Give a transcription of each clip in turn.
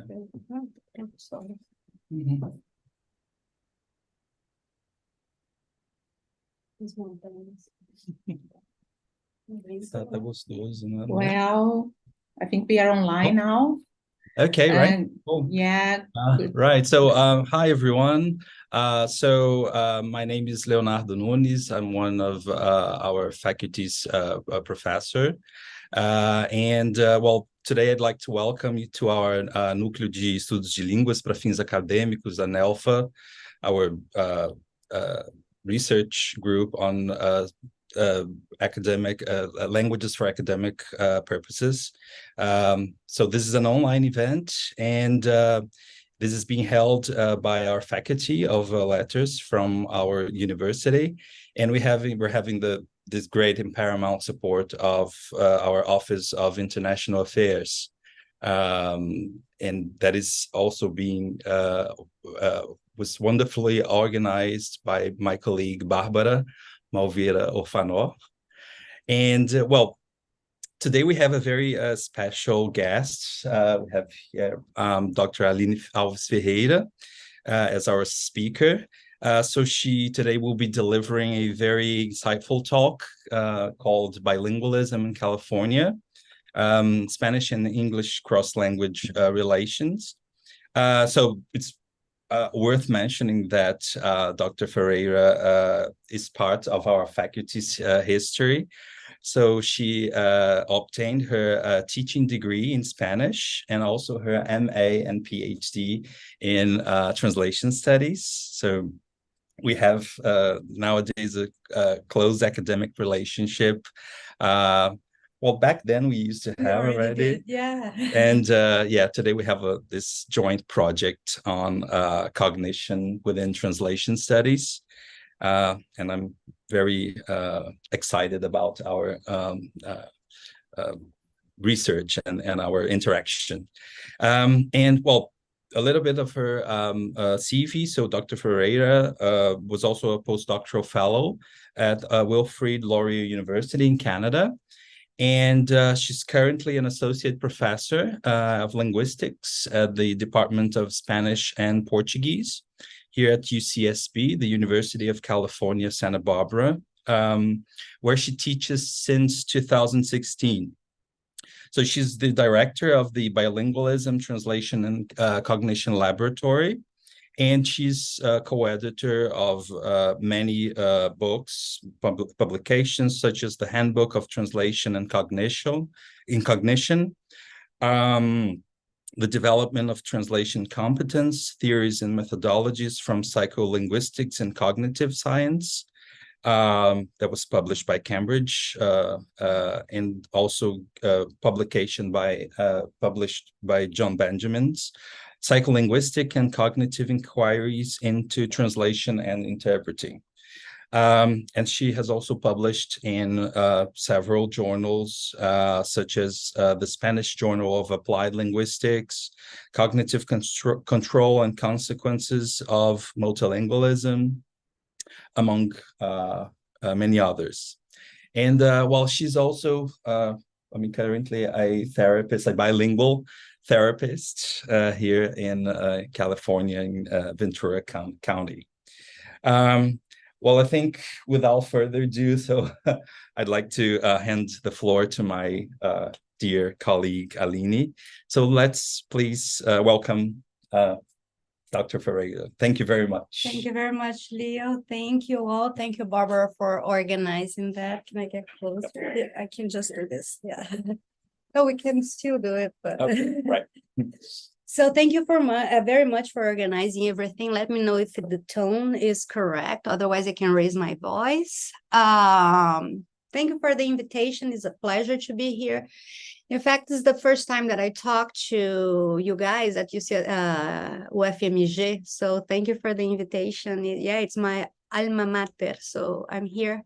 Uhum. Tá gostoso, né? Well, I think we are online now. Okay, right. And Cool. yeah, Right. So, hi everyone. My name is Leonardo Nunes. I'm one of our faculty's professor. Well, today I'd like to welcome you to our Núcleo de Estudos de Línguas para Fins Acadêmicos, a NELFA, our research group on academic languages for academic purposes. So this is an online event, and this is being held by our faculty of letters from our university, and we're having this great and paramount support of our Office of International Affairs, and that is also being was wonderfully organized by my colleague Bárbara Malveira Orfanó. And well, today we have a very special guest. We have here Dr. Aline Alves Ferreira as our speaker. So she today will be delivering a very insightful talk called Bilingualism in California, Spanish and English cross-language relations. So it's worth mentioning that Dr. Ferreira is part of our faculty's history. So she obtained her teaching degree in Spanish and also her MA and PhD in translation studies. So we have nowadays a close academic relationship. Well, back then we used to have already. Yeah. And yeah, today we have this joint project on cognition within translation studies. And I'm very excited about our research and our interaction. And well, a little bit of her CV. So Dr. Ferreira was also a postdoctoral fellow at Wilfrid Laurier University in Canada. And she's currently an associate professor of linguistics at the Department of Spanish and Portuguese here at UCSB, the University of California, Santa Barbara, where she teaches since 2016. So she's the director of the Bilingualism, Translation, and Cognition Laboratory. And she's a co-editor of many books, publications, such as the Handbook of Translation and Cognition, the Development of Translation Competence, Theories and Methodologies from Psycholinguistics and Cognitive Science, that was published by Cambridge, and also published by John Benjamin's Psycholinguistic and Cognitive Inquiries into Translation and Interpreting. And she has also published in several journals, such as the Spanish Journal of Applied Linguistics, Cognitive Control and Consequences of Multilingualism, among many others. And while she's also, currently a bilingual therapist here in California, in Ventura County. Well, I think without further ado, so I'd like to hand the floor to my dear colleague, Aline. So let's please welcome Dr. Ferreira. Thank you very much. Thank you very much, Leo. Thank you all. Thank you, Barbara, for organizing that. Can I get closer? I can just do this. Yeah. No, we can still do it, but okay, right. So thank you very much for organizing everything. Let me know if the tone is correct. Otherwise, I can raise my voice. Thank you for the invitation. It's a pleasure to be here. In fact, this is the first time that I talk to you guys at UFMG. So thank you for the invitation. Yeah, it's my alma mater. So I'm here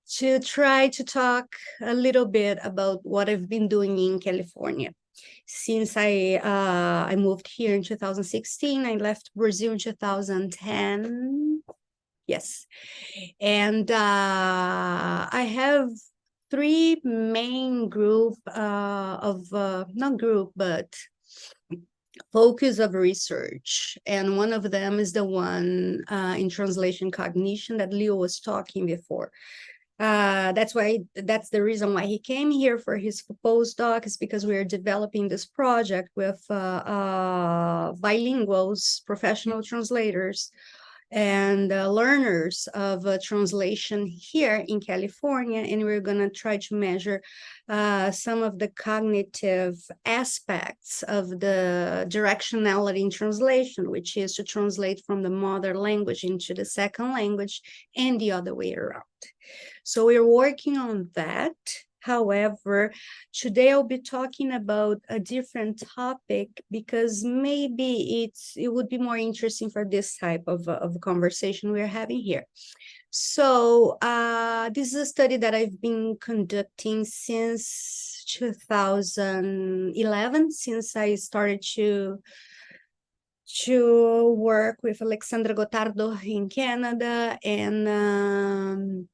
to try to talk a little bit about what I've been doing in California. Since I moved here in 2016, I left Brazil in 2010. Yes. And I have three main group focus of research, and one of them is the one in translation cognition that Leo was talking before. That's the reason why he came here for his postdoc, is because we are developing this project with bilinguals, professional translators, and learners of translation here in California, and we're going to try to measure some of the cognitive aspects of the directionality in translation, which is to translate from the mother language into the second language and the other way around. So we're working on that. However, today I'll be talking about a different topic because maybe it would be more interesting for this type of conversation we're having here. So this is a study that I've been conducting since 2011, since I started to work with Alexandra Gotardo in Canada, and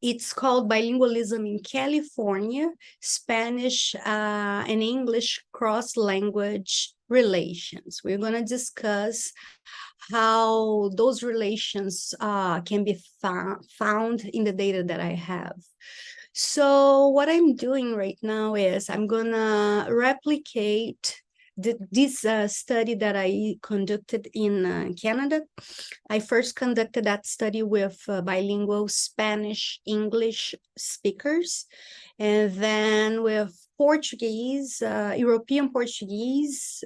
it's called Bilingualism in California, Spanish and English cross-language relations. We're going to discuss how those relations can be found in the data that I have. So what I'm doing right now is I'm going to replicate this study that I conducted in Canada. I first conducted that study with bilingual Spanish, English speakers, and then with Portuguese, European Portuguese,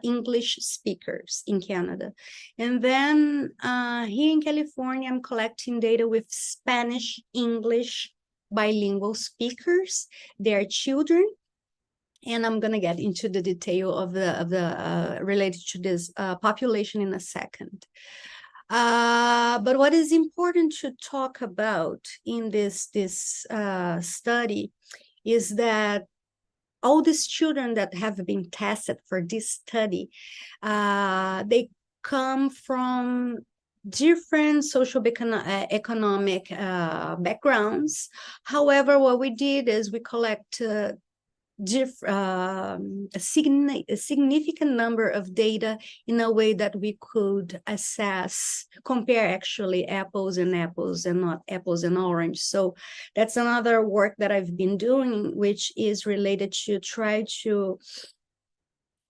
English speakers in Canada. And then here in California, I'm collecting data with Spanish, English, bilingual speakers, their children. And I'm going to get into the detail of the related to this population in a second. But what is important to talk about in this study is that all these children that have been tested for this study, they come from different social economic backgrounds. However, what we did is we collect a significant number of data in a way that we could compare actually apples and apples and not apples and orange. So that's another work that I've been doing, which is related to try to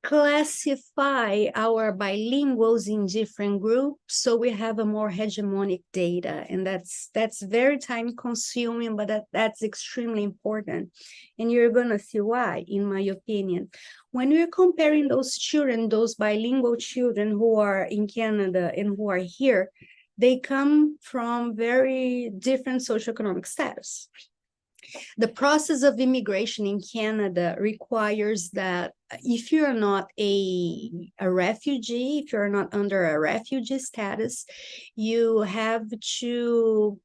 classify our bilinguals in different groups so we have a more hegemonic data, and that's very time consuming, but that's extremely important, and you're gonna see why, in my opinion. When we're comparing those children, those bilingual children who are in Canada and who are here, they come from very different socioeconomic status. The process of immigration in Canada requires that if you're not a refugee, if you're not under a refugee status, you have to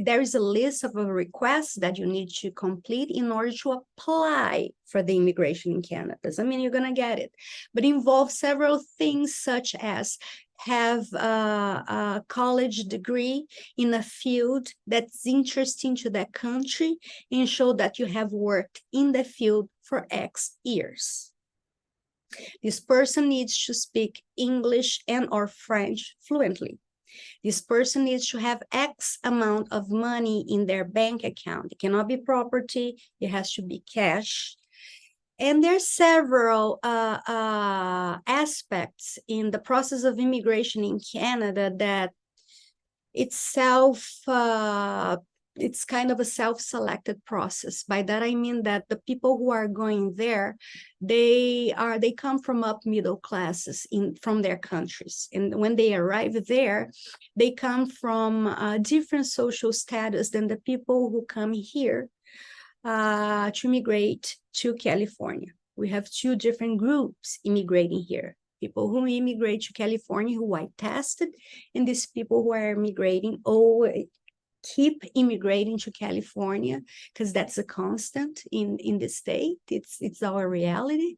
there is a list of requests that you need to complete in order to apply for the immigration in Canada. Doesn't mean you're going to get it, but involves several things such as have a college degree in a field that's interesting to that country and show that you have worked in the field for X years. This person needs to speak English and or French fluently. This person needs to have X amount of money in their bank account. It cannot be property, it has to be cash. And there's several aspects in the process of immigration in Canada that itself, it's kind of a self-selected process. By that, I mean that the people who are going there, they come from up middle classes from their countries. And when they arrive there, they come from different social status than the people who come here to immigrate to California. We have two different groups immigrating here. People who immigrate to California who are tested, and these people who are immigrating keep immigrating to California because that's a constant in the state. It's our reality.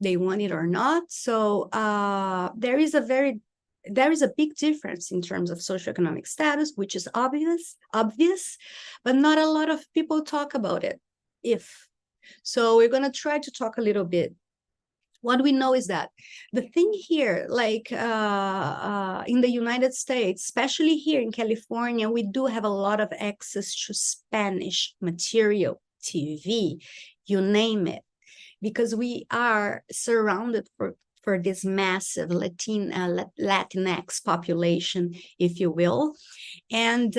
They want it or not. So there is a big difference in terms of socioeconomic status, which is obvious, but not a lot of people talk about it. So we're going to try to talk a little bit What we know is that the thing here, like in the United States, especially here in California, we do have a lot of access to Spanish material, TV, you name it, because we are surrounded for this massive Latinx population, if you will. And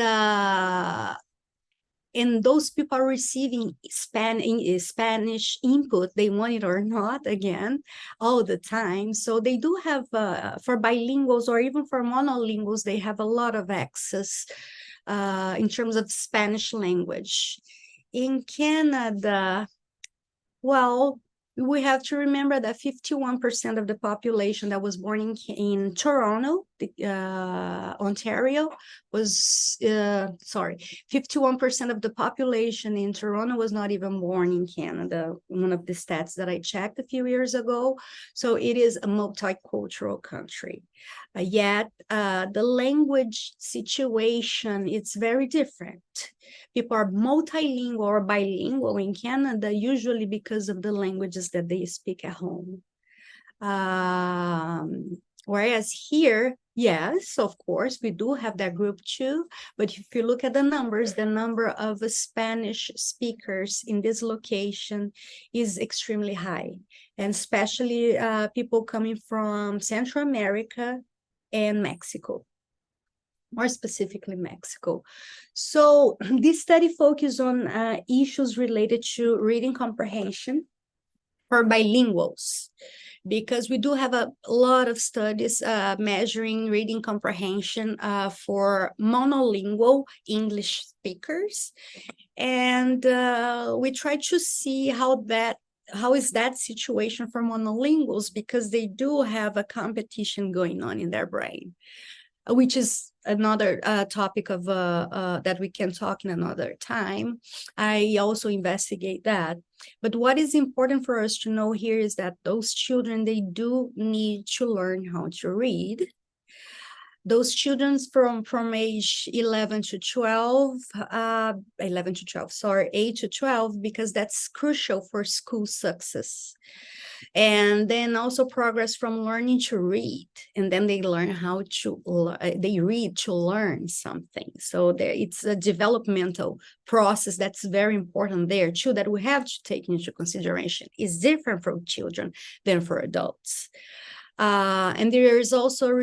those people are receiving Spanish input, they want it or not, again, all the time. So they do have, for bilinguals or even for monolinguals, they have a lot of access in terms of Spanish language. In Canada, well, we have to remember that 51% of the population that was born in Toronto, Ontario, was, 51% of the population in Toronto was not even born in Canada, one of the stats that I checked a few years ago. So it is a multicultural country. Yet the language situation, it's very different. People are multilingual or bilingual in Canada, usually because of the languages that they speak at home. Whereas here, yes, of course, we do have that group too. But if you look at the numbers, the number of Spanish speakers in this location is extremely high. And especially people coming from Central America and Mexico. More specifically Mexico. So this study focused on issues related to reading comprehension for bilinguals, because we do have a lot of studies measuring reading comprehension for monolingual English speakers. And we try to see how is that situation for monolinguals, because they do have a competition going on in their brain, which is another topic of that we can talk in another time. I also investigate that. But what is important for us to know here is that those children, they do need to learn how to read. Those children from age 8 to 12, because that's crucial for school success. And then also progress from learning to read, and then they learn how to, they read to learn something. So it's a developmental process that's very important there too, that we have to take into consideration. It's different for children than for adults. And there is also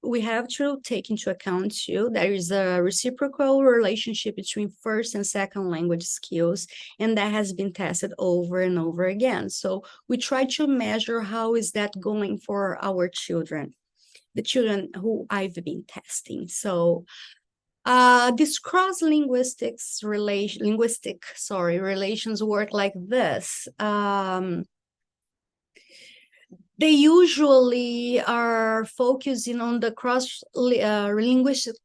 we have to take into account too, there is a reciprocal relationship between first and second language skills, and that has been tested over and over again. So we try to measure how is that going for our children, the children who I've been testing. So this cross-linguistics relations work like this. They usually are focusing on the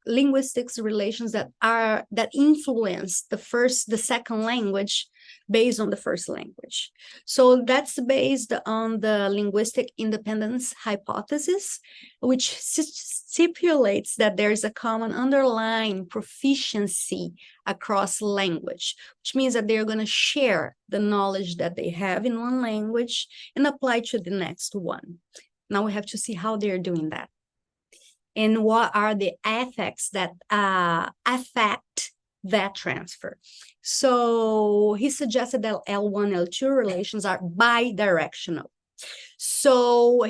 linguistics relations that influence the second language based on the first language. So that's based on the linguistic independence hypothesis, which stipulates that there is a common underlying proficiency across language, which means that they're going to share the knowledge that they have in one language and apply to the next one. Now we have to see how they're doing that, and what are the effects that affect that transfer. So he suggested that L1, L2 relations are bidirectional. So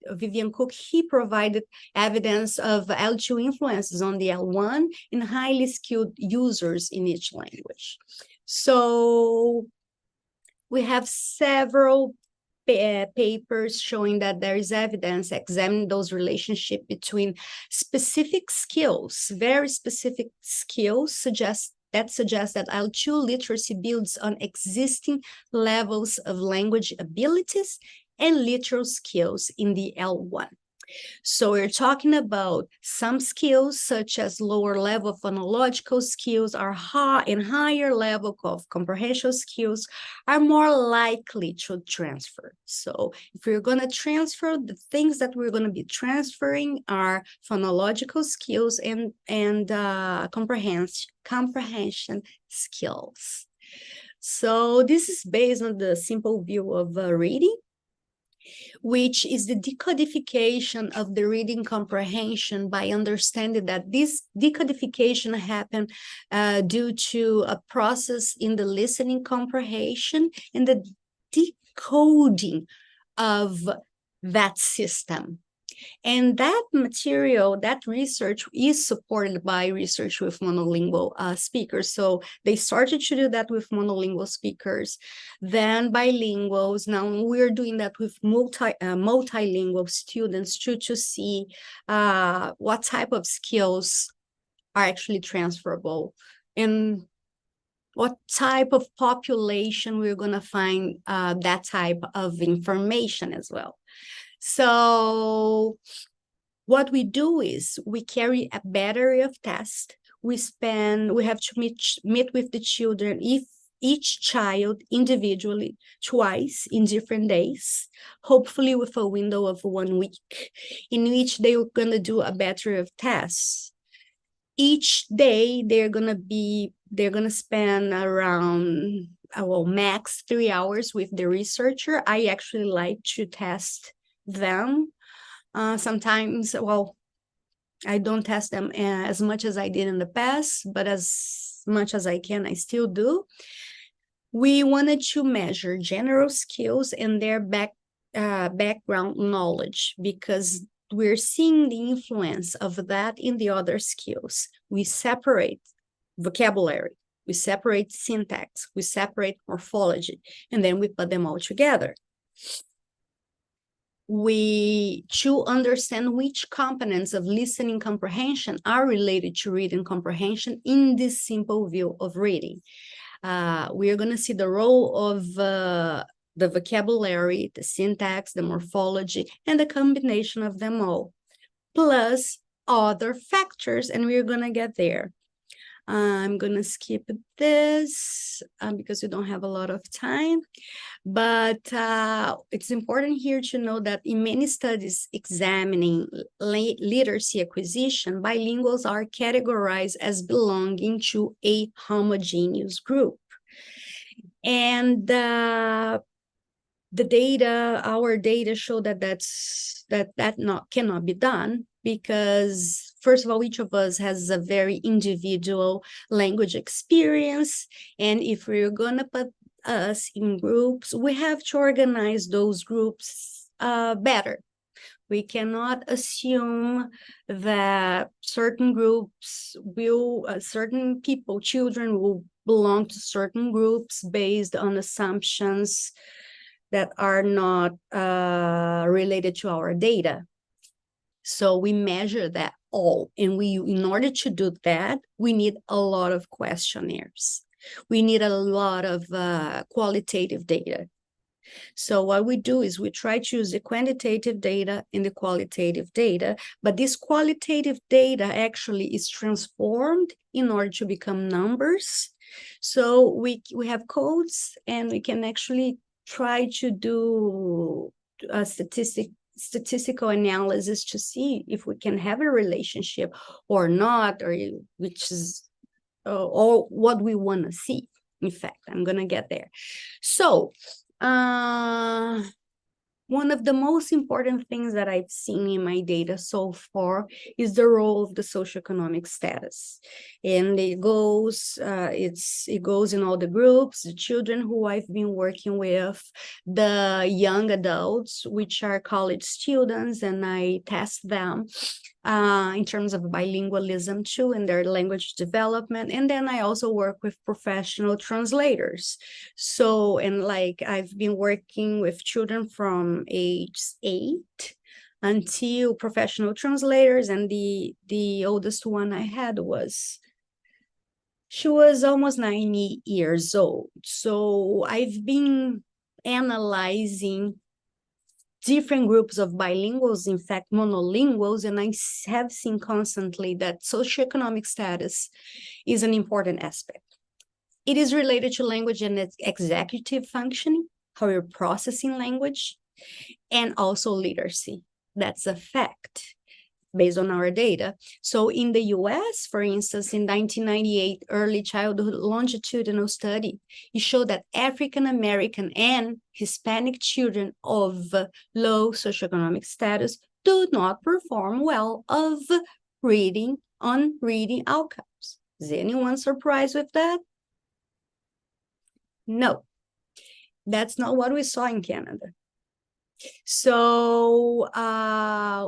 Vivian Cook, he provided evidence of L2 influences on the L1 in highly skilled users in each language. So we have several papers showing that there is evidence examining those relationships between specific skills, very specific skills suggest that L2 literacy builds on existing levels of language abilities and literal skills in the L1. So we're talking about some skills such as lower level phonological skills and higher level of comprehension skills are more likely to transfer. So if we're going to transfer, the things that we're going to be transferring are phonological skills and comprehension skills. So this is based on the simple view of reading. which is the decodification of the reading comprehension by understanding that this decodification happened due to a process in the listening comprehension and the decoding of that system. And that material, that research is supported by research with monolingual speakers. So they started to do that with monolingual speakers, then bilinguals. Now we're doing that with multilingual students to see what type of skills are actually transferable and what type of population we're going to find that type of information as well. So what we do is we carry a battery of tests. We have to meet with the children, each child individually twice in different days, hopefully with a window of 1 week, in which they're going to do a battery of tests. Each day they're going to spend around max 3 hours with the researcher. I actually like to test them. Sometimes, I don't test them as much as I did in the past, but as much as I can, I still do. We wanted to measure general skills and their background knowledge, because we're seeing the influence of that in the other skills. We separate vocabulary, we separate syntax, we separate morphology, and then we put them all together. To understand which components of listening comprehension are related to reading comprehension in this simple view of reading. We are going to see the role of the vocabulary, the syntax, the morphology, and the combination of them all, plus other factors, and we're going to get there. I'm going to skip this because we don't have a lot of time. But it's important here to know that in many studies examining literacy acquisition, bilinguals are categorized as belonging to a homogeneous group. And our data show that cannot be done, because first of all, each of us has a very individual language experience. And if we're going to put us in groups, we have to organize those groups better. We cannot assume that certain groups certain people, children will belong to certain groups based on assumptions that are not related to our data. So we measure that all. And in order to do that, we need a lot of questionnaires. We need a lot of qualitative data. So what we do is we try to use the quantitative data and the qualitative data, but this qualitative data actually is transformed in order to become numbers. So we have codes, and we can actually try to do a statistical analysis to see if we can have a relationship or not, or which is or what we want to see. In fact, I'm going to get there. So one of the most important things that I've seen in my data so far is the role of the socioeconomic status. And it goes in all the groups, the children who I've been working with, the young adults, which are college students, and I test them in terms of bilingualism too, and their language development. And then I also work with professional translators. So, and like I've been working with children from age 8 until professional translators, and the oldest one I had she was almost 90 years old. So I've been analyzing different groups of bilinguals, in fact, monolinguals, and I have seen constantly that socioeconomic status is an important aspect. It is related to language and its executive functioning, how you're processing language, and also literacy. That's a fact. based on our data. So in the US, for instance, in 1998, early childhood longitudinal study, it showed that African American and Hispanic children of low socioeconomic status do not perform well of reading outcomes. Is anyone surprised with that? No, that's not what we saw in Canada. So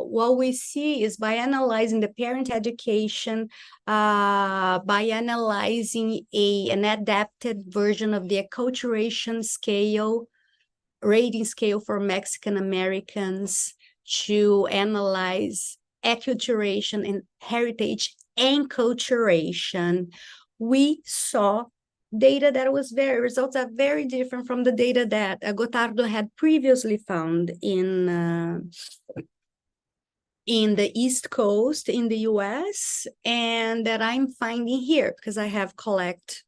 what we see is by analyzing the parent education, by analyzing an adapted version of the acculturation scale, rating scale for Mexican Americans, to analyze acculturation and heritage enculturation, we saw data that was results are very different from the data that Gotardo had previously found in the East Coast in the US, and that I'm finding here because I have collect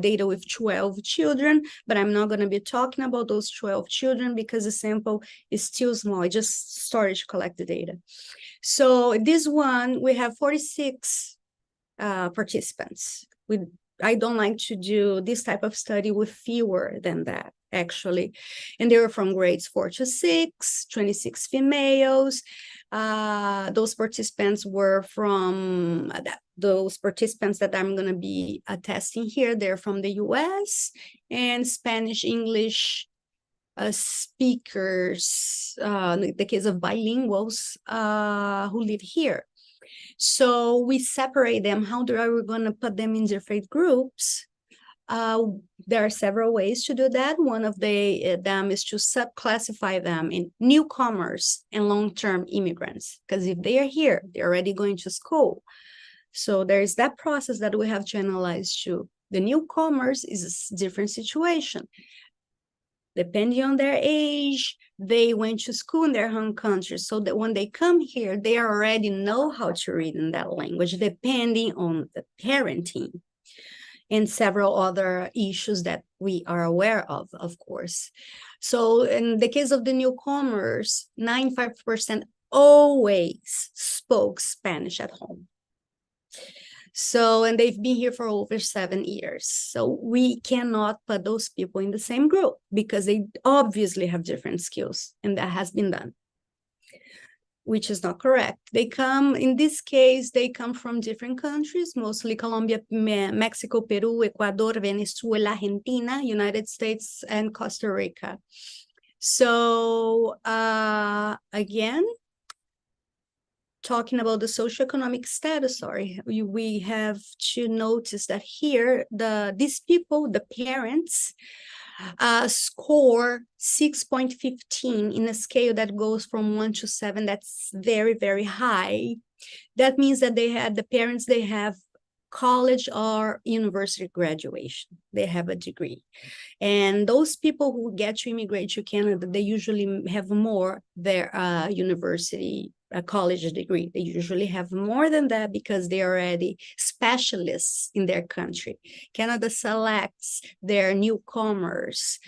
data with 12 children, but I'm not going to be talking about those 12 children because the sample is still small. I just started to collect the data. So this one, we have 46 participants. I don't like to do this type of study with fewer than that, actually. And they were from grades 4 to 6, 26 females. Those participants were from, those participants that I'm going to be testing here, they're from the US and Spanish, English speakers, in the case of bilinguals who live here. So we separate them. How are we going to put them in different groups? There are several ways to do that. One of them is to subclassify them in newcomers and long-term immigrants, because if they are here, they're already going to school. So there's that process that we have to analyze too. The newcomers is a different situation. Depending on their age, they went to school in their home country, so that when they come here, they already know how to read in that language, depending on the parenting and several other issues that we are aware of course. So in the case of the newcomers, 95% always spoke Spanish at home. So, and they've been here for over 7 years. So we cannot put those people in the same group because they obviously have different skills, and that has been done, which is not correct. They come, in this case, they come from different countries, mostly Colombia, Mexico, Peru, Ecuador, Venezuela, Argentina, United States, and Costa Rica. So again, talking about the socioeconomic status, we have to notice that here, these people, the parents, score 6.15 in a scale that goes from 1 to 7. That's very, very high. That means that they have college or university graduation. They have a degree. And those people who get to immigrate to Canada, they usually have more their university, a college degree. They usually have more than that because they're already specialists in their country. Canada selects their newcomers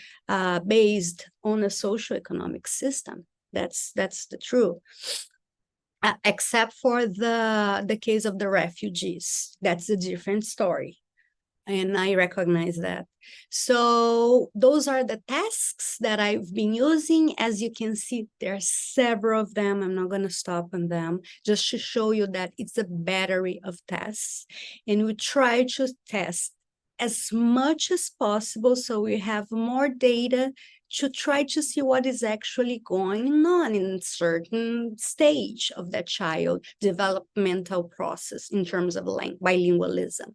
based on a socioeconomic system. That's the truth. Except for the case of the refugees. That's a different story. And I recognize that. So those are the tasks that I've been using. As you can see, there are several of them. I'm not going to stop on them, just to show you that it's a battery of tests. And we try to test as much as possible so we have more data to try to see what is actually going on in a certain stage of that child developmental process in terms of bilingualism.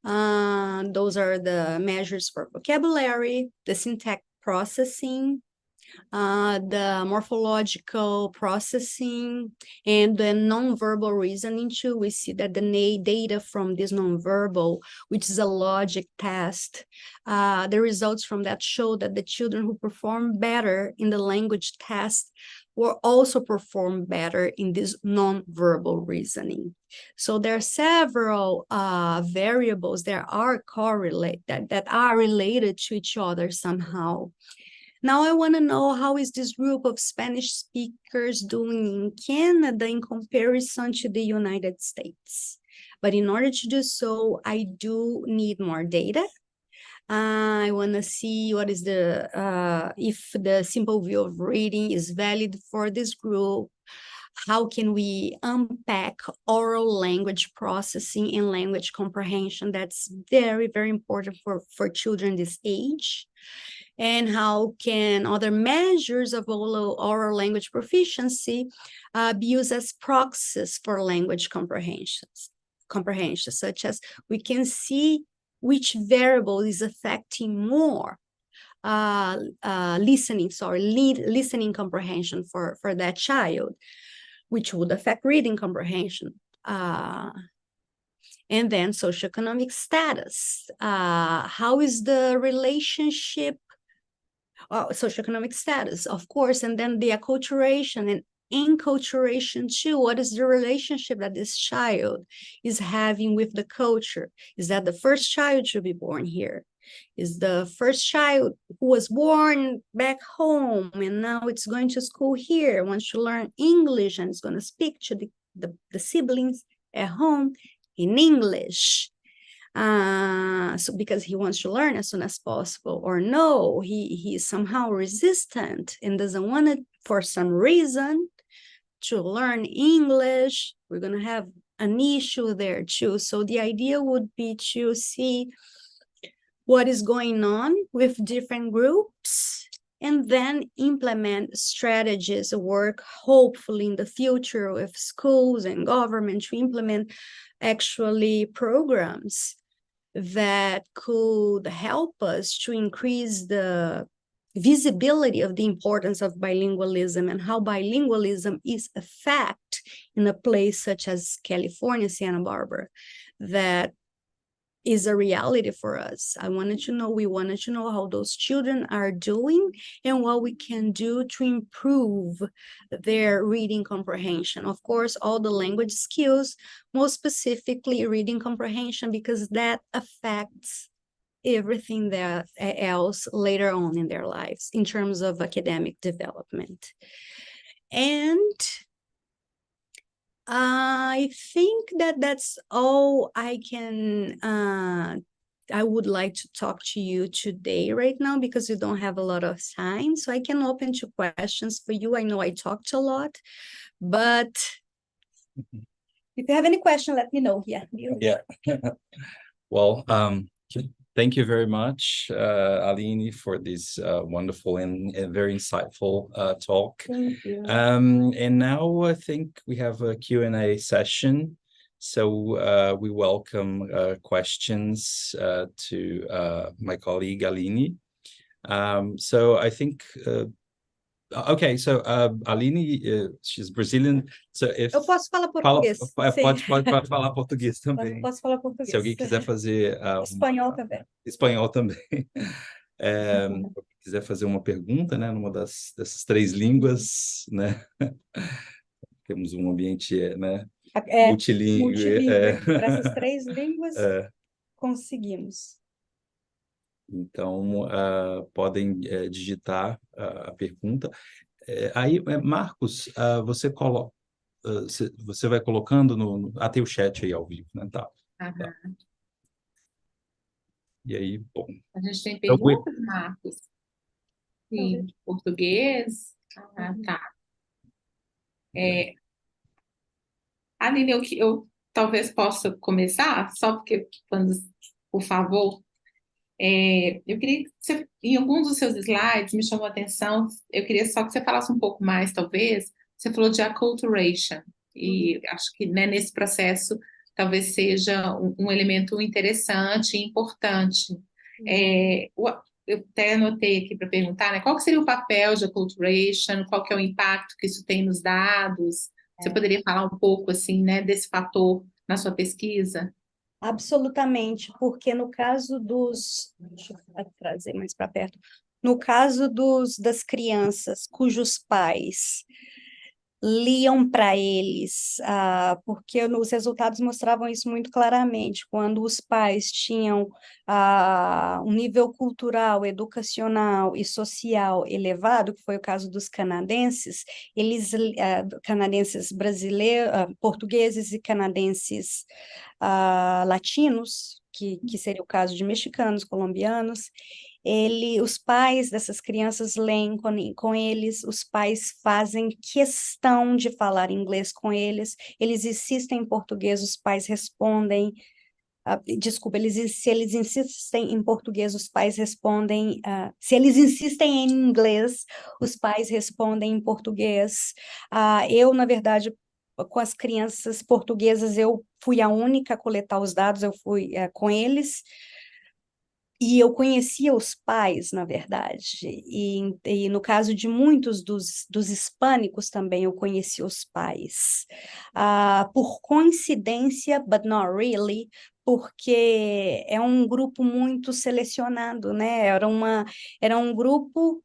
Those are the measures for vocabulary, the syntactic processing, the morphological processing, and the nonverbal reasoning too. We see that the data from this nonverbal, which is a logic test, the results from that show that the children who perform better in the language test will also perform better in this nonverbal reasoning. So there are several variables that are correlated, that are related to each other somehow. Now I want to know, how is this group of Spanish speakers doing in Canada in comparison to the United States? But in order to do so, I do need more data. I want to see what is if the simple view of reading is valid for this group. How can we unpack oral language processing and language comprehension? That's very, very important for children this age. And how can other measures of oral language proficiency be used as proxies for language comprehension, such as we can see which variable is affecting more listening comprehension for that child, which would affect reading comprehension. And then socioeconomic status. How is the relationship, socioeconomic status, of course, and then the acculturation and enculturation too. What is the relationship that this child is having with the culture? Is that the first child to be born here? Is the first child who was born back home and now it's going to school here, wants to learn English and is going to speak to the siblings at home in English? So because he wants to learn as soon as possible, or no, he is somehow resistant and doesn't want it for some reason to learn English. We're going to have an issue there too. So the idea would be to see what is going on with different groups and then implement strategies, work hopefully in the future with schools and government to implement actually programs that could help us to increase the visibility of the importance of bilingualism and how bilingualism is a fact in a place such as California, Santa Barbara, that is a reality for us. We wanted to know how those children are doing and what we can do to improve their reading comprehension. Of course, all the language skills, most specifically reading comprehension, because that affects everything else later on in their lives in terms of academic development. And I think that's all I would like to talk to you today right now, because we don't have a lot of time. So I can open to questions for you. I know I talked a lot, but if you have any question, let me know. Yeah. Well, thank you very much, Aline, for this wonderful and very insightful talk. Thank you. And now I think we have a Q&A session. So we welcome questions to my colleague, Aline. So I think... Okay, so Aline, she's Brazilian. So if eu posso falar português. Pode falar português também. Posso falar português. Se alguém quiser fazer espanhol também. Espanhol também. Quiser fazer uma pergunta, né, numa dessas três línguas, né? Temos um ambiente, né, multilíngue. Para essas três línguas, conseguimos. Então, podem digitar a pergunta. Aí, Marcos, você vai colocando tem o chat aí ao vivo, né? Tá. E aí, bom. A gente tem perguntas, Marcos? Sim, português? Tá. Aline, eu talvez possa começar, só porque, por favor... eu queria que você, em alguns dos seus slides, me chamou a atenção, eu queria só que você falasse um pouco mais, talvez, você falou de acculturation, e acho que, né, nesse processo talvez seja um elemento interessante e importante. Eu até anotei aqui para perguntar, né, qual que seria o papel de acculturation, qual que é o impacto que isso tem nos dados? Você poderia falar um pouco, assim, né, desse fator na sua pesquisa? Absolutamente, porque no caso deixa eu trazer mais para perto, no caso das crianças cujos pais liam para eles, porque os resultados mostravam isso muito claramente. Quando os pais tinham um nível cultural, educacional e social elevado, que foi o caso dos canadenses, eles, canadenses brasileiros, portugueses e canadenses latinos, que seria o caso de mexicanos, colombianos, os pais dessas crianças leem com eles, os pais fazem questão de falar inglês com eles, eles insistem em português, os pais respondem. Desculpa, se eles insistem em português, os pais respondem. Se eles insistem em inglês, os pais respondem em português. Eu, na verdade, com as crianças portuguesas, eu fui a única a coletar os dados, eu fui com eles. E eu conhecia os pais, na verdade, e no caso de muitos dos hispânicos também eu conheci os pais. Por coincidência, but not really, porque é um grupo muito selecionado, né? Era um grupo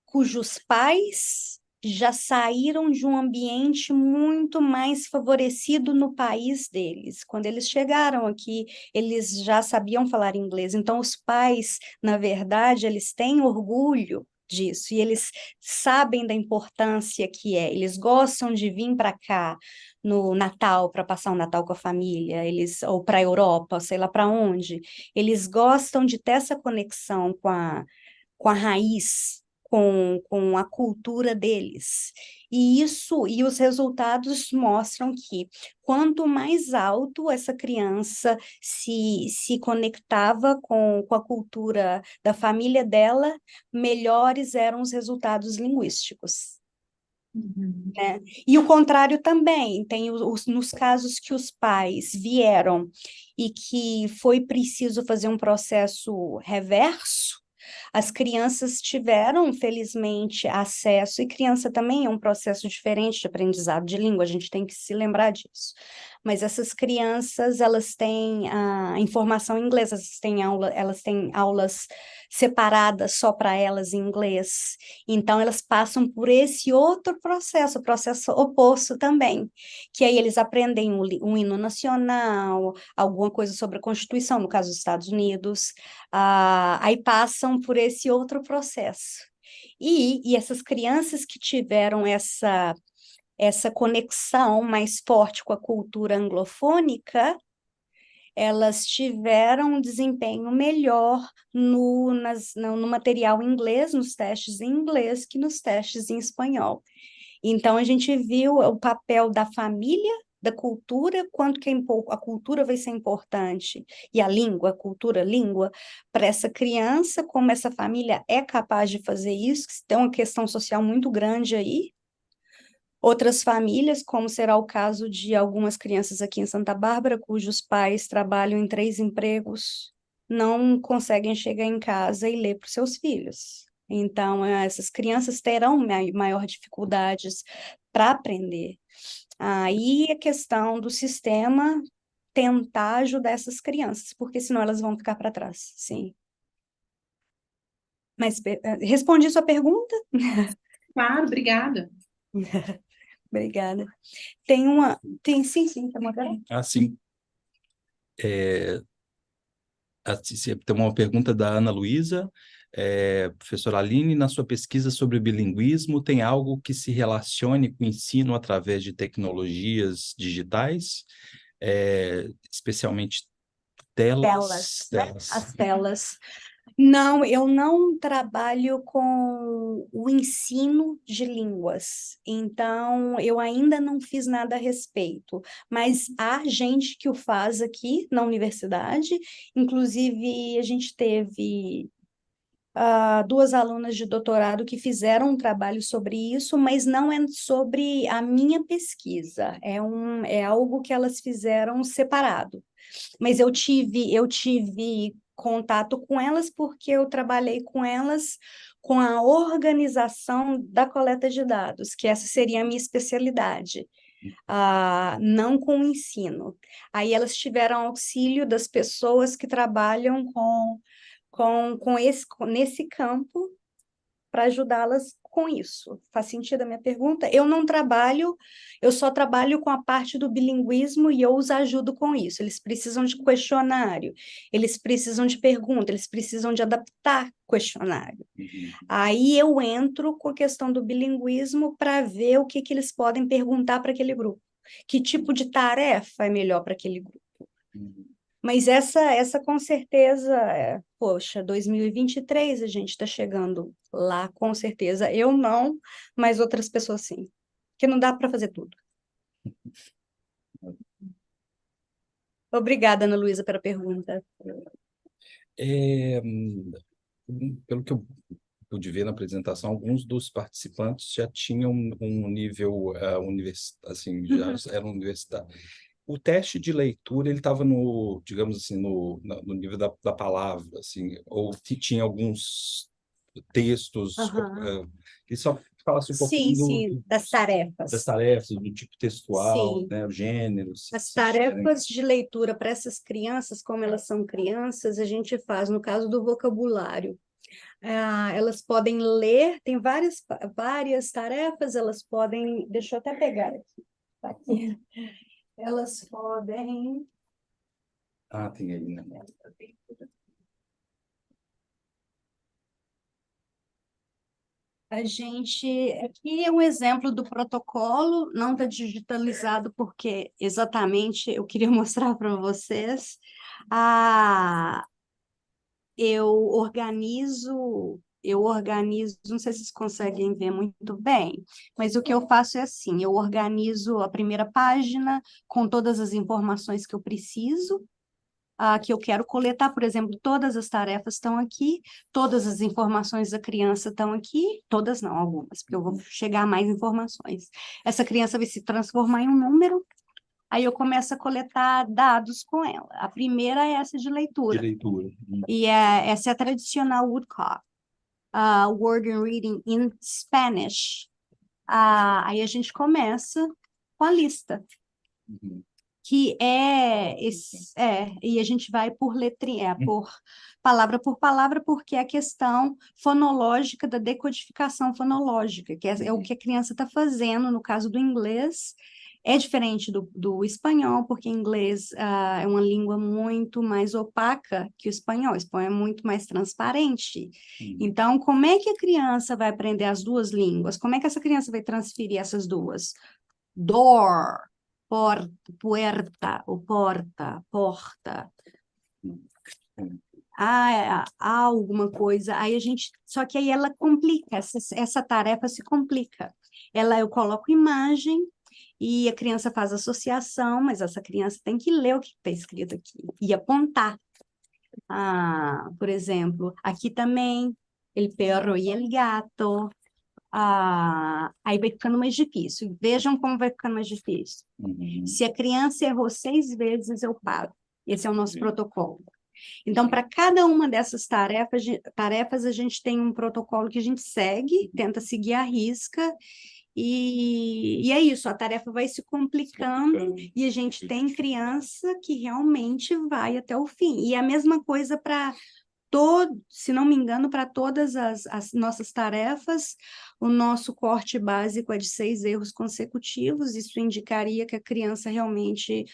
cujos pais já saíram de um ambiente muito mais favorecido no país deles. Quando eles chegaram aqui, eles já sabiam falar inglês. Então, os pais, na verdade, eles têm orgulho disso e eles sabem da importância que é. Eles gostam de vir para cá no Natal para passar o Natal com a família, ou para a Europa, sei lá para onde. Eles gostam de ter essa conexão com a raiz, com a cultura deles. E os resultados mostram que quanto mais alto essa criança se conectava com a cultura da família dela, melhores eram os resultados linguísticos. Né? E o contrário também, tem nos casos que os pais vieram e que foi preciso fazer um processo reverso, as crianças tiveram, felizmente, acesso, e criança também é um processo diferente de aprendizado de língua, a gente tem que se lembrar disso. Mas essas crianças, elas têm a informação em inglês, elas têm aulas separadas só para elas em inglês. Então, elas passam por esse outro processo, o processo oposto também, que aí eles aprendem um hino nacional, alguma coisa sobre a Constituição, no caso dos Estados Unidos, aí passam por esse outro processo. E essas crianças que tiveram essa conexão mais forte com a cultura anglofônica, elas tiveram um desempenho melhor no material em inglês, nos testes em inglês, que nos testes em espanhol. Então, a gente viu o papel da família, da cultura, quanto que a cultura vai ser importante, e a língua, a cultura, a língua, para essa criança, como essa família é capaz de fazer isso, que tem uma questão social muito grande aí. Outras famílias, como será o caso de algumas crianças aqui em Santa Bárbara, cujos pais trabalham em 3 empregos, não conseguem chegar em casa e ler para os seus filhos. Então, essas crianças terão maior dificuldades para aprender. Aí a questão do sistema tentar ajudar essas crianças, porque senão elas vão ficar para trás, sim. Mas respondi sua pergunta? Claro, obrigada. Obrigada. Sim, tá moderado. Sim. Tem uma pergunta da Ana Luísa. Professora Aline, na sua pesquisa sobre bilinguismo, tem algo que se relacione com o ensino através de tecnologias digitais, especialmente telas? As telas. Não, eu não trabalho com o ensino de línguas, então eu ainda não fiz nada a respeito, mas há gente que o faz aqui na universidade, inclusive a gente teve 2 alunas de doutorado que fizeram um trabalho sobre isso, mas não é sobre a minha pesquisa, é algo que elas fizeram separado. Mas eu tive contato com elas porque eu trabalhei com elas com a organização da coleta de dados, que essa seria a minha especialidade, não com o ensino. Aí elas tiveram auxílio das pessoas que trabalham nesse campo para ajudá-las com isso. Faz sentido a minha pergunta? Eu não trabalho, eu só trabalho com a parte do bilinguismo e eu os ajudo com isso. Eles precisam de questionário, eles precisam de pergunta, eles precisam de adaptar questionário. Aí eu entro com a questão do bilinguismo para ver o que eles podem perguntar para aquele grupo. Que tipo de tarefa é melhor para aquele grupo? Mas essa com certeza, poxa, 2023 a gente está chegando lá, com certeza. Eu não, mas outras pessoas sim. Porque não dá para fazer tudo. Obrigada, Ana Luísa, pela pergunta. Pelo que eu pude ver na apresentação, alguns dos participantes já tinham um nível assim, já eram universitários. O teste de leitura, ele estava no, digamos assim, no nível da palavra, assim, ou tinha alguns textos, que só falasse um pouquinho Sim, das tarefas. das tarefas, do tipo textual, Sim. né, o gênero. As tarefas de leitura para essas crianças, como elas são crianças, a gente faz, no caso do vocabulário, elas podem ler, tem várias tarefas, elas podem, deixa eu até pegar aqui, tá aqui. Elas podem... Tem aí, né? A gente, aqui é um exemplo do protocolo, não está digitalizado porque exatamente eu queria mostrar para vocês. Eu organizo, não sei se vocês conseguem ver muito bem, mas o que eu faço é assim, eu organizo a primeira página com todas as informações que eu preciso, que eu quero coletar, por exemplo, todas as tarefas estão aqui, todas as informações da criança estão aqui, todas não, algumas, porque eu vou chegar a mais informações. Essa criança vai se transformar em um número, aí eu começo a coletar dados com ela. A primeira é essa de leitura. De leitura. E essa é a tradicional Woodcock. Word and Reading in Spanish. Aí a gente começa com a lista. Que e a gente vai por letrinha, por palavra, porque é a questão fonológica da decodificação fonológica, que é o que a criança está fazendo, no caso do inglês, é diferente do espanhol, porque inglês é uma língua muito mais opaca que o espanhol é muito mais transparente. Então, como é que a criança vai aprender as duas línguas? Como é que essa criança vai transferir essas duas? Door, puerta, ou porta. Há alguma coisa, só que aí ela complica, essa tarefa se complica. Eu coloco imagem e a criança faz associação, mas essa criança tem que ler o que está escrito aqui e apontar. Por exemplo, aqui também, el perro e el gato. Aí vai ficando mais difícil. Vejam como vai ficando mais difícil. Se a criança errou 6 vezes, eu paro. Esse é o nosso protocolo. Então, para cada uma dessas tarefas, a gente tem um protocolo que a gente segue, tenta seguir à risca, e é isso, a tarefa vai se complicando, e a gente tem criança que realmente vai até o fim. E a mesma coisa para se não me engano, para todas as nossas tarefas, o nosso corte básico é de 6 erros consecutivos. Isso indicaria que a criança realmente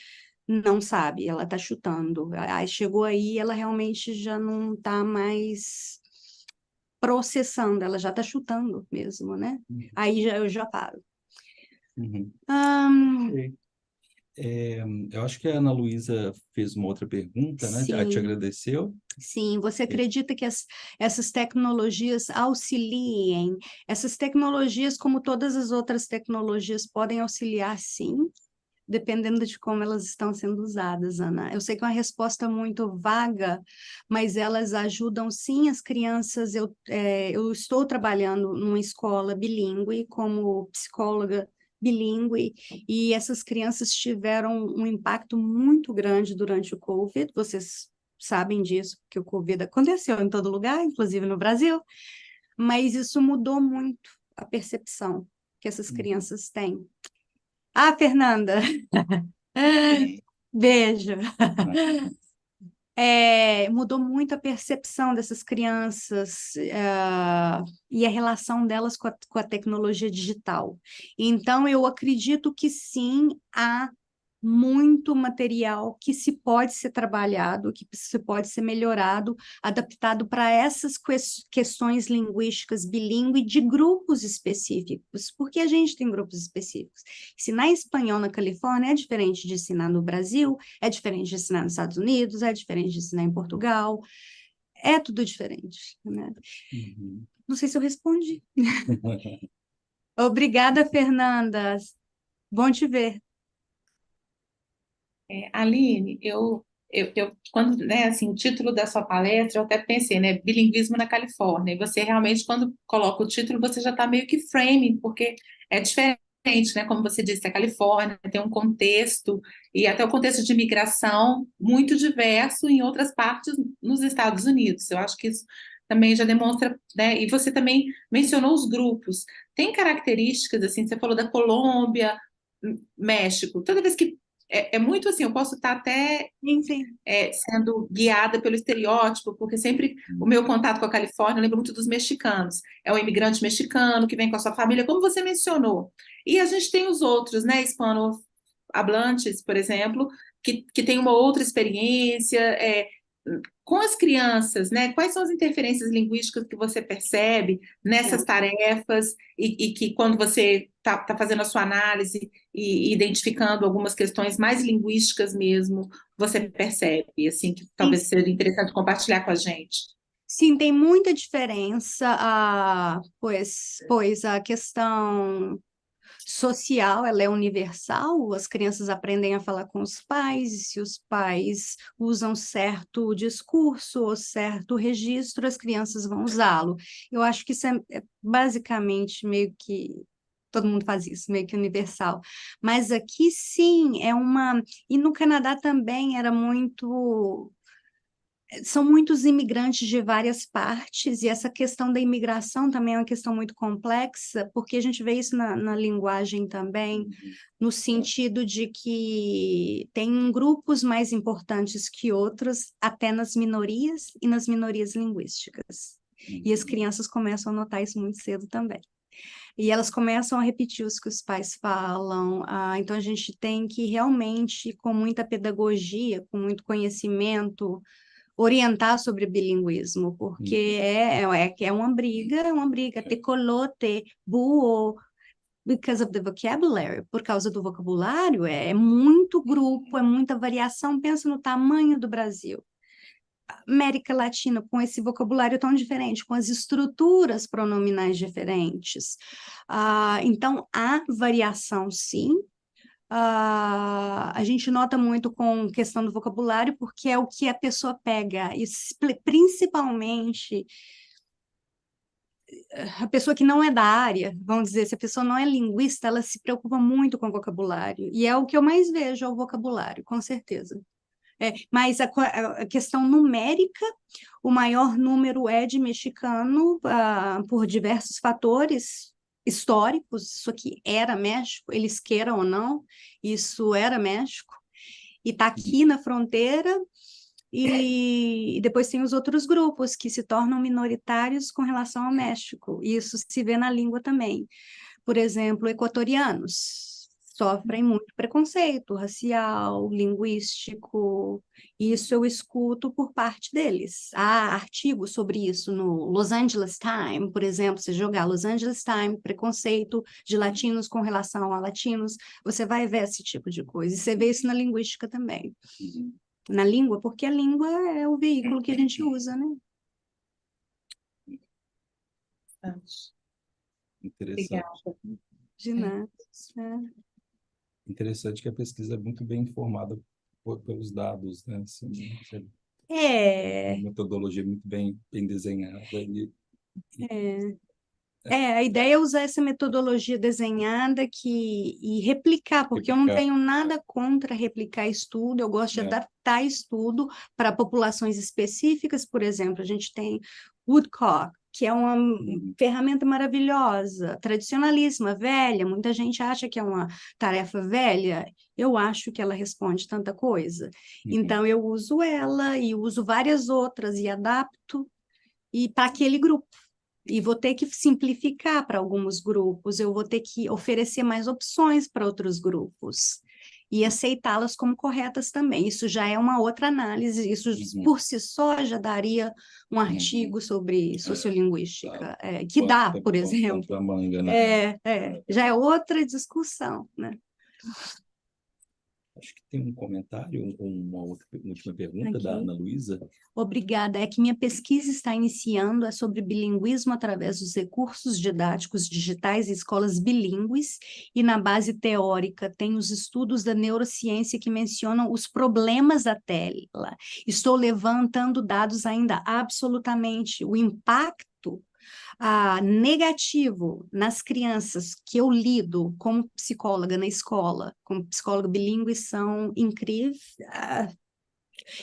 não sabe, ela está chutando. Aí chegou aí, ela realmente já não está mais processando, ela já está chutando mesmo, né? Aí eu já paro. Eu acho que a Ana Luísa fez uma outra pergunta, né? Ela te agradeceu. Sim, você acredita que essas tecnologias auxiliem? Essas tecnologias, como todas as outras tecnologias, podem auxiliar, sim, dependendo de como elas estão sendo usadas, Ana. Eu sei que é uma resposta muito vaga, mas elas ajudam, sim, as crianças. Eu estou trabalhando numa escola bilíngue como psicóloga bilíngue, e essas crianças tiveram um impacto muito grande durante o COVID. Vocês sabem disso, porque o COVID aconteceu em todo lugar, inclusive no Brasil, mas isso mudou muito a percepção que essas crianças têm. Fernanda, beijo. mudou muito a percepção dessas crianças e a relação delas com a tecnologia digital. Então, eu acredito que sim, há muito material que se pode ser trabalhado, que se pode ser melhorado, adaptado para essas questões linguísticas bilíngue de grupos específicos, porque a gente tem grupos específicos. Ensinar espanhol na Califórnia é diferente de ensinar no Brasil, é diferente de ensinar nos Estados Unidos, é diferente de ensinar em Portugal, é tudo diferente, né? Uhum. Não sei se eu respondi. Obrigada, Fernanda. Bom te ver. Aline, quando, né, assim, o título da sua palestra, eu até pensei, né, bilinguismo na Califórnia, e você realmente, quando coloca o título, você já está meio que framing, porque é diferente, né, como você disse, a Califórnia tem um contexto, e até o contexto de imigração muito diverso em outras partes nos Estados Unidos, eu acho que isso também já demonstra, né, e você também mencionou os grupos, tem características, assim, você falou da Colômbia, México, toda vez que é muito assim, eu posso estar até Sim. sendo guiada pelo estereótipo, porque sempre o meu contato com a Califórnia, eu lembro muito dos mexicanos. É o imigrante mexicano que vem com a sua família, como você mencionou. E a gente tem os outros, né, hispano-hablantes, por exemplo, que tem uma outra experiência. Com as crianças, né? Quais são as interferências linguísticas que você percebe nessas tarefas e que quando você está fazendo a sua análise e identificando algumas questões mais linguísticas mesmo, você percebe, assim, que talvez seja interessante compartilhar com a gente. Sim, tem muita diferença, pois a questão social, ela é universal, as crianças aprendem a falar com os pais, e se os pais usam certo discurso ou certo registro, as crianças vão usá-lo. Eu acho que isso é basicamente meio que todo mundo faz isso, meio que universal. Mas aqui sim, e no Canadá também era muito. São muitos imigrantes de várias partes, e essa questão da imigração também é uma questão muito complexa, porque a gente vê isso na linguagem também, no sentido de que tem grupos mais importantes que outros, até nas minorias e nas minorias linguísticas. E as crianças começam a notar isso muito cedo também. E elas começam a repetir os que os pais falam, então a gente tem que realmente, com muita pedagogia, com muito conhecimento, orientar sobre bilinguismo, porque é uma briga, tecolote, buo, because of the vocabulary, por causa do vocabulário, é muito grupo, é muita variação, pensa no tamanho do Brasil. América Latina, com esse vocabulário tão diferente, com as estruturas pronominais diferentes. Então, há variação, sim. A gente nota muito com questão do vocabulário, porque é o que a pessoa pega, e principalmente a pessoa que não é da área, vamos dizer, se a pessoa não é linguista, ela se preocupa muito com o vocabulário, e é o que eu mais vejo, é o vocabulário, com certeza. Mas a questão numérica, o maior número é de mexicano, por diversos fatores históricos. Isso aqui era México, eles queiram ou não, isso era México, e está aqui na fronteira, e depois tem os outros grupos que se tornam minoritários com relação ao México, e isso se vê na língua também. Por exemplo, equatorianos sofrem muito preconceito racial, linguístico, isso eu escuto por parte deles. Há artigos sobre isso no Los Angeles Times, por exemplo, se jogar Los Angeles Times, preconceito de latinos com relação a latinos, você vai ver esse tipo de coisa, e você vê isso na linguística também. Na língua, porque a língua é o veículo que a gente usa, né? Interessante. De nada. Interessante que a pesquisa é muito bem informada pelos dados, né? Assim, É. uma metodologia muito bem desenhada. A ideia é usar essa metodologia desenhada e replicar, porque eu não tenho nada contra replicar estudo, eu gosto de adaptar estudo para populações específicas. Por exemplo, a gente tem Woodcock, que é uma ferramenta maravilhosa, tradicionalíssima, velha. Muita gente acha que é uma tarefa velha. Eu acho que ela responde tanta coisa. Então, eu uso ela e uso várias outras e adapto e para aquele grupo. E vou ter que simplificar para alguns grupos, eu vou ter que oferecer mais opções para outros grupos e aceitá-las como corretas também. Isso já é uma outra análise, isso por si só já daria um artigo sobre sociolinguística, que dá, por exemplo. Manga, né? Já é outra discussão, né? Acho que tem um comentário, uma última pergunta Aqui. da Ana Luísa. Obrigada. É que minha pesquisa está iniciando, é sobre bilinguismo através dos recursos didáticos digitais em escolas bilíngues, e na base teórica tem os estudos da neurociência que mencionam os problemas da tela. Estou levantando dados ainda absolutamente, o impacto negativo nas crianças que eu lido como psicóloga na escola, como psicóloga bilíngue, são incríveis,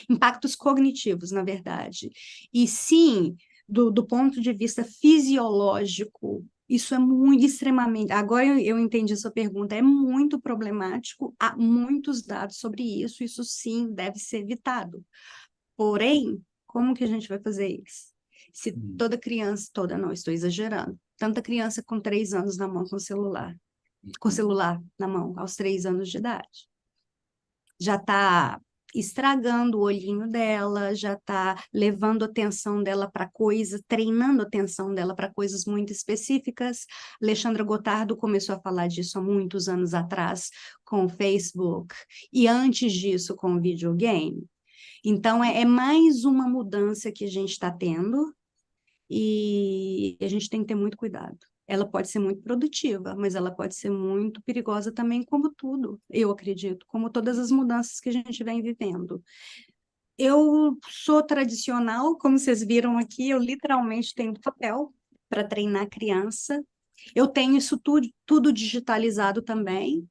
impactos cognitivos, na verdade. E sim, do ponto de vista fisiológico, isso é muito, extremamente... Agora eu entendi sua pergunta, é muito problemático, há muitos dados sobre isso sim deve ser evitado. Porém, como que a gente vai fazer isso? Se toda criança, toda não, estou exagerando, tanta criança com 3 anos na mão com celular na mão, aos 3 anos de idade, já está estragando o olhinho dela, já está levando a atenção dela para coisas, treinando a atenção dela para coisas muito específicas. Alexandra Gotardo começou a falar disso há muitos anos atrás com o Facebook, e antes disso com o videogame. Então, é mais uma mudança que a gente está tendo, e a gente tem que ter muito cuidado. Ela pode ser muito produtiva, mas ela pode ser muito perigosa também, como tudo, eu acredito, como todas as mudanças que a gente vem vivendo. Eu sou tradicional, como vocês viram aqui, eu literalmente tenho papel para treinar a criança. Eu tenho isso tudo digitalizado também.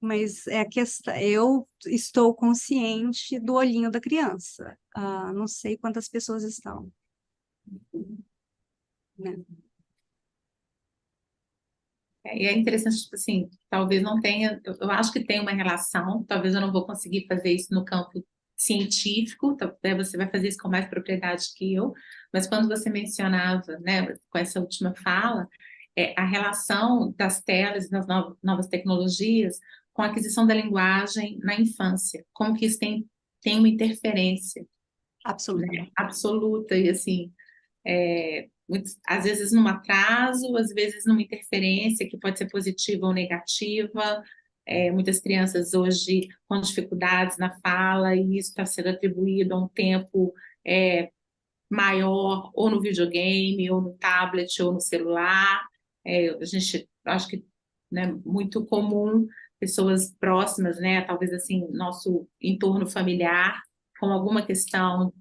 Mas é a questão, eu estou consciente do olhinho da criança. Não sei quantas pessoas estão, né? E é interessante, tipo assim, talvez não tenha, eu acho que tem uma relação, talvez eu não vou conseguir fazer isso no campo científico, talvez você vai fazer isso com mais propriedade que eu, mas quando você mencionava, né, com essa última fala, a relação das telas, das novas tecnologias, com a aquisição da linguagem na infância, como que isso tem uma interferência, né, absoluta, e assim, às vezes num atraso, às vezes numa interferência que pode ser positiva ou negativa. Muitas crianças hoje com dificuldades na fala, e isso está sendo atribuído a um tempo maior, ou no videogame, ou no tablet, ou no celular. A gente, acho que, né, muito comum, pessoas próximas, né, talvez assim, nosso entorno familiar, com alguma questão,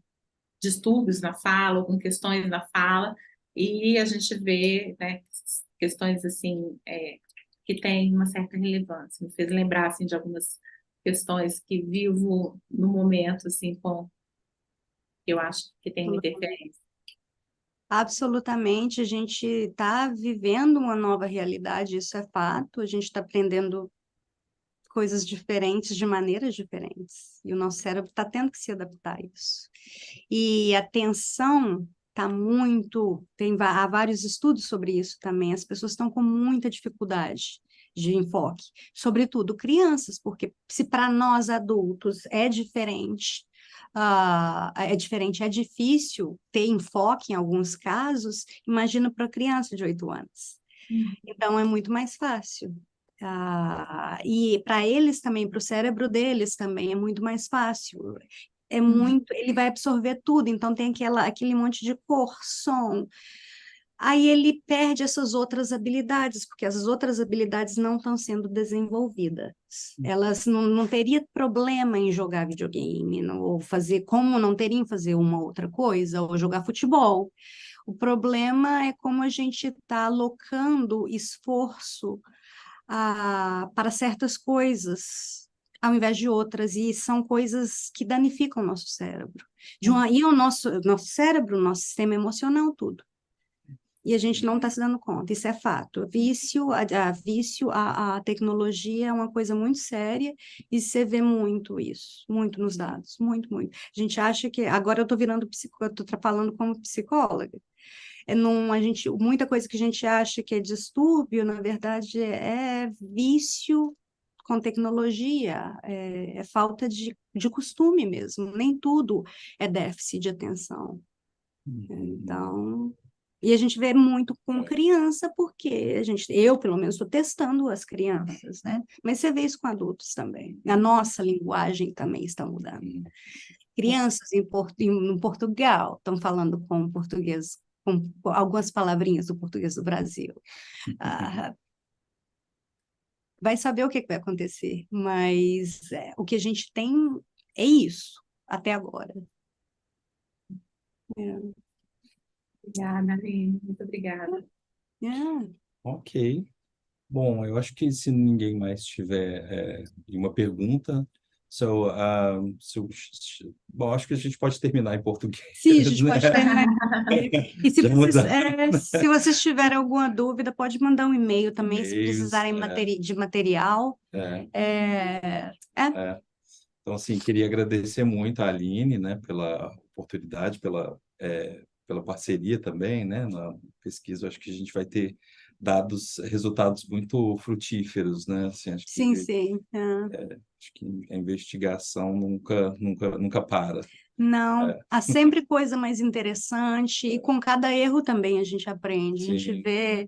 distúrbios na fala, ou com questões na fala, e a gente vê, né, questões assim, que têm uma certa relevância. Me fez lembrar assim, de algumas questões que vivo no momento, assim, eu acho que tem uma interferência. Absolutamente, a gente está vivendo uma nova realidade, isso é fato, a gente está aprendendo coisas diferentes de maneiras diferentes, e o nosso cérebro está tendo que se adaptar a isso. E a atenção está muito... há vários estudos sobre isso também, as pessoas estão com muita dificuldade de enfoque, sobretudo crianças, porque se para nós adultos é diferente, é difícil ter enfoque em alguns casos, imagina para criança de 8 anos. Então, é muito mais fácil. E para eles também, para o cérebro deles também, é muito mais fácil. Ele vai absorver tudo, então tem aquele monte de cor, som. Aí ele perde essas outras habilidades, porque as outras habilidades não estão sendo desenvolvidas. Elas não teriam problema em jogar videogame, ou fazer, como não teriam em fazer uma outra coisa, ou jogar futebol. O problema é como a gente está alocando esforço para certas coisas, ao invés de outras, e são coisas que danificam o nosso cérebro. E o nosso cérebro, nosso sistema emocional, tudo. E a gente não está se dando conta, isso é fato. A tecnologia é uma coisa muito séria e você vê muito isso, muito nos dados, muito, muito. A gente acha que... Agora eu estou virando psicóloga, estou falando como psicóloga. Muita coisa que a gente acha que é distúrbio, na verdade, é vício com tecnologia, é falta de costume mesmo. Nem tudo é déficit de atenção. Então... E a gente vê muito com criança, porque eu, pelo menos, estou testando as crianças, né? Mas você vê isso com adultos também. A nossa linguagem também está mudando. Crianças no Portugal estão falando com português, com algumas palavrinhas do português do Brasil. Vai saber o que vai acontecer, mas o que a gente tem é isso, até agora. Obrigada, Aline. Muito obrigada. Ok. Bom, eu acho que se ninguém mais tiver nenhuma pergunta, bom, acho que a gente pode terminar em português, Sim, a gente né? pode terminar. E Já mudamos. se vocês tiverem alguma dúvida, pode mandar um e-mail também, se E-mails, precisarem de material. é. Então, assim, queria agradecer muito a Aline, né, pela oportunidade, pela parceria também, né, na pesquisa. Eu acho que a gente vai ter resultados muito frutíferos, né? Assim, acho Sim, que, sim. acho que a investigação nunca para. Não, há sempre coisa mais interessante, e com cada erro também a gente aprende. A gente Sim. vê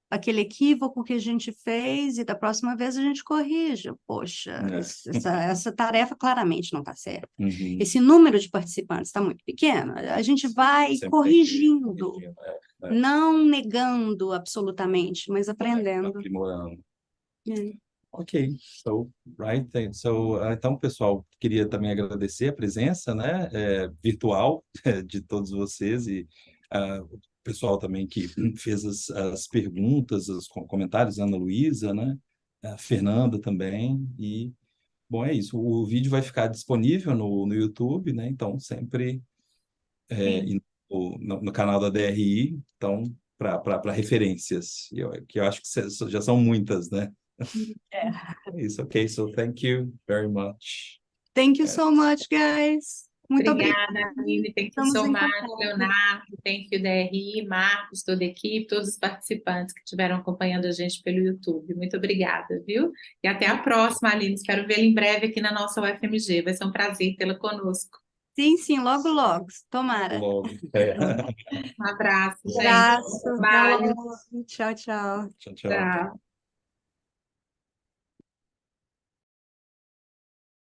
aquele equívoco que a gente fez e da próxima vez a gente corrige. Poxa, essa tarefa claramente não está certa. Uhum. Esse número de participantes está muito pequeno. A gente vai Sempre corrigindo, não negando absolutamente, mas aprendendo. Aprimorando. Ok, então, pessoal, queria também agradecer a presença, né, virtual de todos vocês e o pessoal também que fez as perguntas, os comentários, a Ana Luísa, né, a Fernanda também, e, bom, é isso, o vídeo vai ficar disponível no YouTube, né, então sempre e no canal da DRI, então, para referências, que eu acho que já são muitas, né? It's okay. So thank you very much. Thank you so much, guys. Muito obrigada, Aline. Thank you Estamos so em much, contato. Leonardo. Thank you, DRI, Marcos, toda a equipe, todos os participantes que estiveram acompanhando a gente pelo YouTube. Muito obrigada, viu? E até a próxima, Aline. Espero vê-la em breve aqui na nossa UFMG. Vai ser um prazer tê-la conosco. Sim, sim, logo, logo. Tomara. Logo. Um abraço, gente. Abraço. Bye. Tchau, tchau. Tchau, tchau. Tchau.